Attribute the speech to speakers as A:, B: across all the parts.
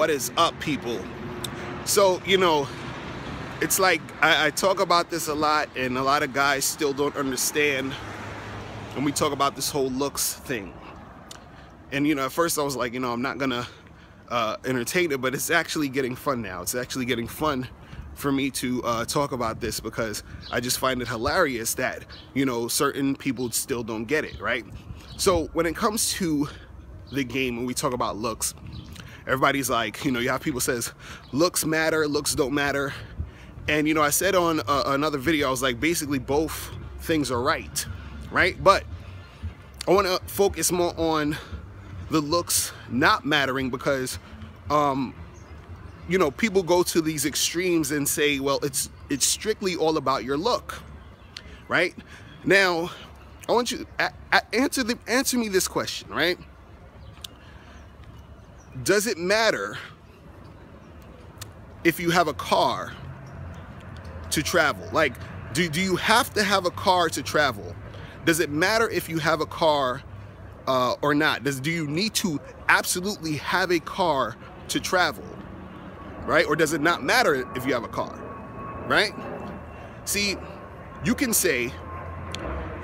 A: What is up, people? So, it's like I talk about this a lot, and a lot of guys still don't understand when we talk about this whole looks thing. And at first I was like, I'm not gonna entertain it, but it's actually getting fun now. It's actually getting fun for me to talk about this, because I just find it hilarious that certain people still don't get it, right? So when it comes to the game, when we talk about looks, everybody's like, you have people says looks matter, looks don't matter. And I said on another video, I was like, basically both things are right? But I want to focus more on the looks not mattering, because people go to these extremes and say, well, it's strictly all about your look, right? Now I want you to answer me this question, right? Does it matter if you have a car to travel? Like, do you have to have a car to travel? Does it matter if you have a car or not? Do you need to absolutely have a car to travel, right? Or does it not matter if you have a car, right? See, you can say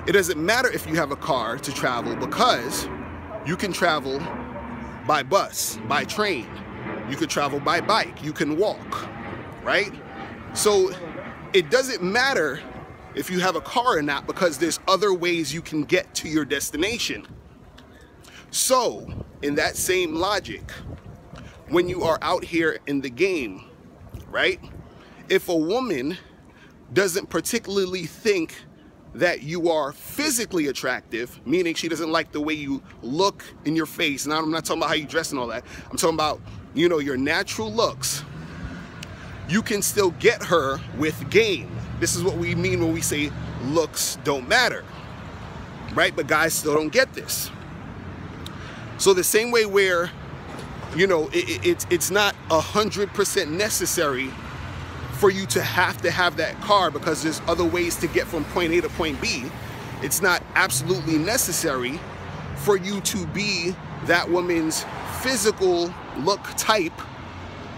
A: it doesn't matter if you have a car to travel, because you can travel by bus, by train, you could travel by bike, you can walk, right? So it doesn't matter if you have a car or not, because there's other ways you can get to your destination. So in that same logic, when you are out here in the game, right? If a woman doesn't particularly think that you are physically attractive, meaning she doesn't like the way you look in your face. Now, I'm not talking about how you dress and all that. I'm talking about, your natural looks. You can still get her with game. This is what we mean when we say looks don't matter, right? But guys still don't get this. So the same way where, it's not 100% necessary for you to have that car, because there's other ways to get from point A to point B. It's not absolutely necessary for you to be that woman's physical look type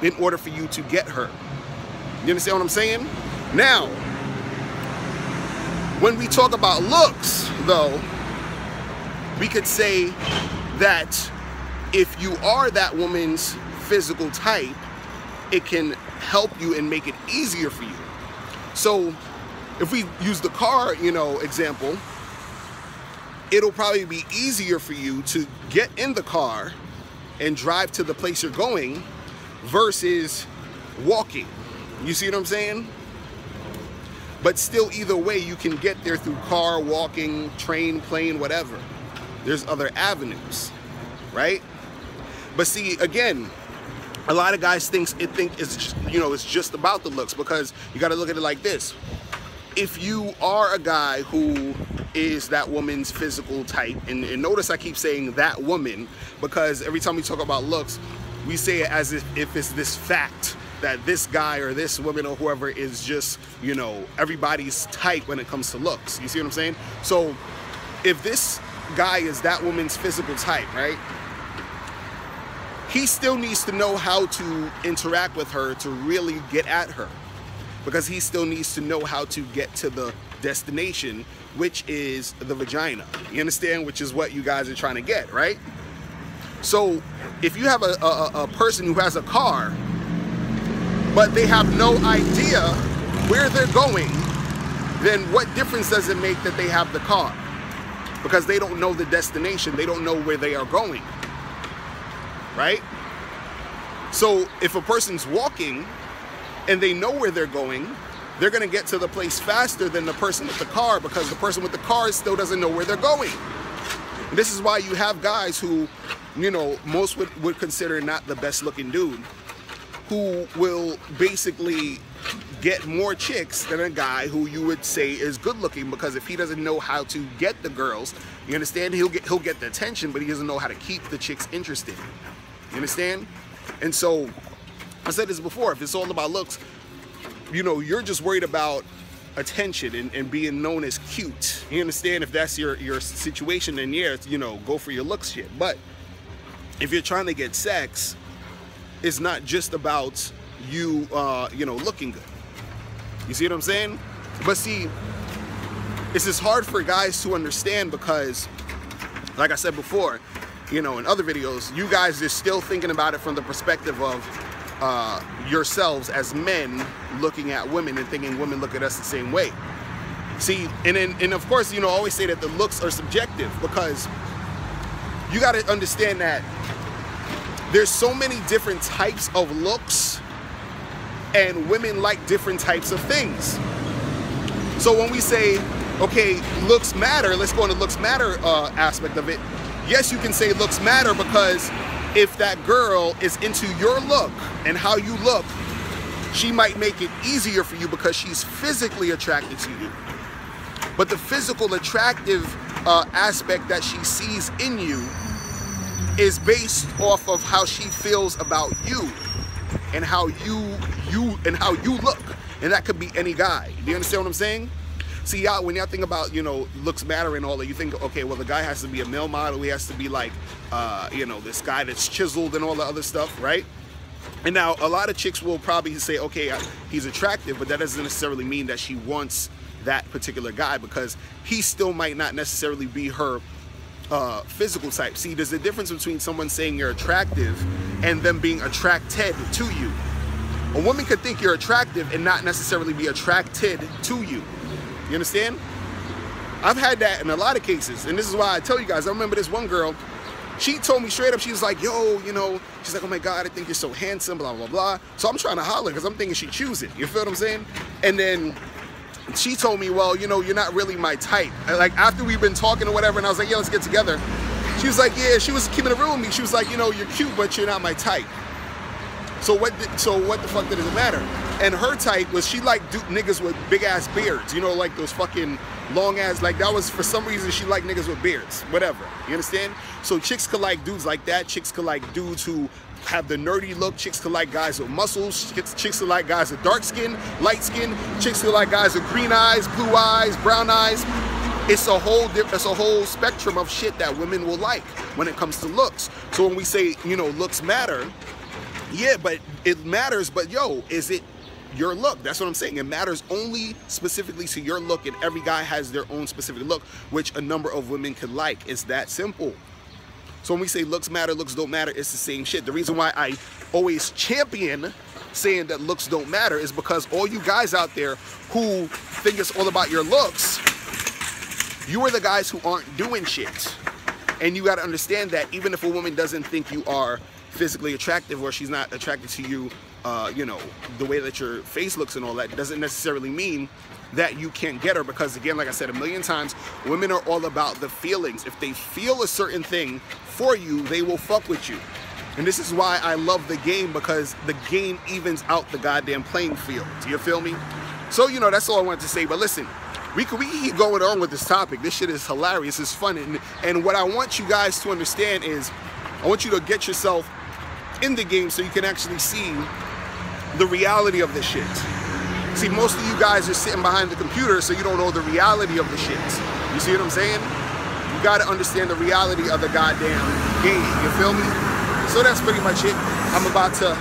A: in order for you to get her. You understand what I'm saying? Now, when we talk about looks, though, we could say that if you are that woman's physical type, it can help you and make it easier for you. So if we use the car, example, it'll probably be easier for you to get in the car and drive to the place you're going versus walking. You see what I'm saying? But still, either way, you can get there through car, walking, train, plane, whatever. There's other avenues, right? But see, again, a lot of guys think it's just, it's just about the looks, because you got to look at it like this. If you are a guy who is that woman's physical type, and notice I keep saying that woman, because every time we talk about looks, we say it as if it's this fact that this guy or this woman or whoever is just, everybody's type when it comes to looks. You see what I'm saying? So if this guy is that woman's physical type, right? He still needs to know how to interact with her to really get at her, because he still needs to know how to get to the destination, which is the vagina. You understand? Which is what you guys are trying to get, right? So if you have a person who has a car, but they have no idea where they're going, then what difference does it make that they have the car? Because they don't know the destination. They don't know where they are going. Right? So if a person's walking and they know where they're going, they're going to get to the place faster than the person with the car, because the person with the car still doesn't know where they're going. And this is why you have guys who, most would consider not the best looking dude, who will basically get more chicks than a guy who you would say is good looking, because if he doesn't know how to get the girls, you understand, he'll get the attention, but he doesn't know how to keep the chicks interested. You understand? And so I said this before, if it's all about looks, you're just worried about attention and being known as cute. You understand? If that's your situation, then yeah, go for your looks shit. But if you're trying to get sex, is not just about you, you know, looking good. You see what I'm saying? But see, it's just hard for guys to understand because, like I said before, you know, in other videos, you guys are still thinking about it from the perspective of yourselves as men looking at women and thinking women look at us the same way. See, and of course, you know, I always say that the looks are subjective because you got to understand that there's so many different types of looks and women like different types of things. So when we say, okay, looks matter, let's go on the looks matter aspect of it. Yes, you can say looks matter because if that girl is into your look and how you look, she might make it easier for you because she's physically attracted to you. But the physical attractive aspect that she sees in you is based off of how she feels about you and how you look. And that could be any guy. Do you understand what I'm saying? See, y'all, when y'all think about, you know, looks matter and all that, you think, okay, well, the guy has to be a male model. He has to be like, you know, this guy that's chiseled and all the other stuff, right? And now a lot of chicks will probably say, okay, he's attractive, but that doesn't necessarily mean that she wants that particular guy because he still might not necessarily be her physical type. See, there's a difference between someone saying you're attractive and them being attracted to you. A woman could think you're attractive and not necessarily be attracted to you. You understand? I've had that in a lot of cases, and this is why I tell you guys, I remember this one girl, she told me straight up, she was like, yo, you know, she's like, oh my God, I think you're so handsome, blah, blah, blah. So I'm trying to holler because I'm thinking she choose it. You feel what I'm saying? And then she told me, well, you know, you're not really my type. Like after we've been talking or whatever, and I was like, yeah, let's get together. She was like, yeah, she was keeping it real with me. She was like, you know, you're cute, but you're not my type. So what the fuck does it matter? And her type was she liked niggas with big ass beards, you know, like those fucking long ass, like that was for some reason she liked niggas with beards, whatever. You understand? So chicks could like dudes like that. Chicks could like dudes who have the nerdy look. Chicks could like guys with muscles. Chicks could like guys with dark skin, light skin. Chicks could like guys with green eyes, blue eyes, brown eyes. It's a whole spectrum of shit that women will like when it comes to looks. So when we say, you know, looks matter, yeah, but it matters, but yo, is it your look? That's what I'm saying. It matters only specifically to your look, and every guy has their own specific look, which a number of women could like. It's that simple. So when we say looks matter, looks don't matter, it's the same shit. The reason why I always champion saying that looks don't matter is because all you guys out there who think it's all about your looks, you are the guys who aren't doing shit. And you got to understand that even if a woman doesn't think you are physically attractive or she's not attracted to you, you know, the way that your face looks and all that, doesn't necessarily mean that you can't get her, because again, like I said a million times, women are all about the feelings. If they feel a certain thing for you, they will fuck with you. And this is why I love the game, because the game evens out the goddamn playing field. Do you feel me? So, you know, that's all I wanted to say. But listen, we can keep going on with this topic. This shit is hilarious. It's fun. And what I want you guys to understand is I want you to get yourself in the game so you can actually see the reality of this shit. See, most of you guys are sitting behind the computer, so you don't know the reality of the shit. You see what I'm saying? You gotta understand the reality of the goddamn game. You feel me? So that's pretty much it. I'm about to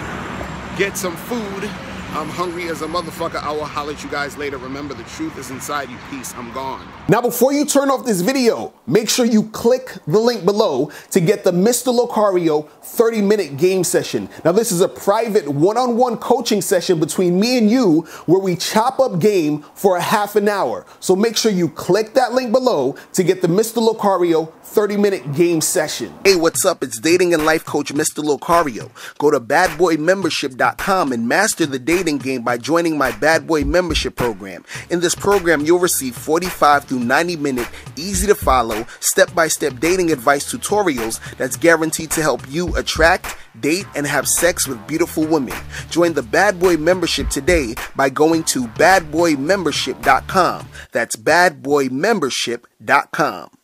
A: get some food. I'm hungry as a motherfucker. I will holler at you guys later. Remember, the truth is inside you. Peace. I'm gone. Now, before you turn off this video, make sure you click the link below to get the Mr. Locario 30-minute game session. Now, this is a private one-on-one coaching session between me and you where we chop up game for a half an hour. So make sure you click that link below to get the Mr. Locario 30-minute game session. Hey, what's up? It's dating and life coach Mr. Locario. Go to badboymembership.com and master the dating game by joining my Bad Boy membership program. In this program, you'll receive 45 through 90-minute, easy to follow, step-by-step dating advice tutorials that's guaranteed to help you attract, date, and have sex with beautiful women. Join the Bad Boy membership today by going to badboymembership.com. That's badboymembership.com.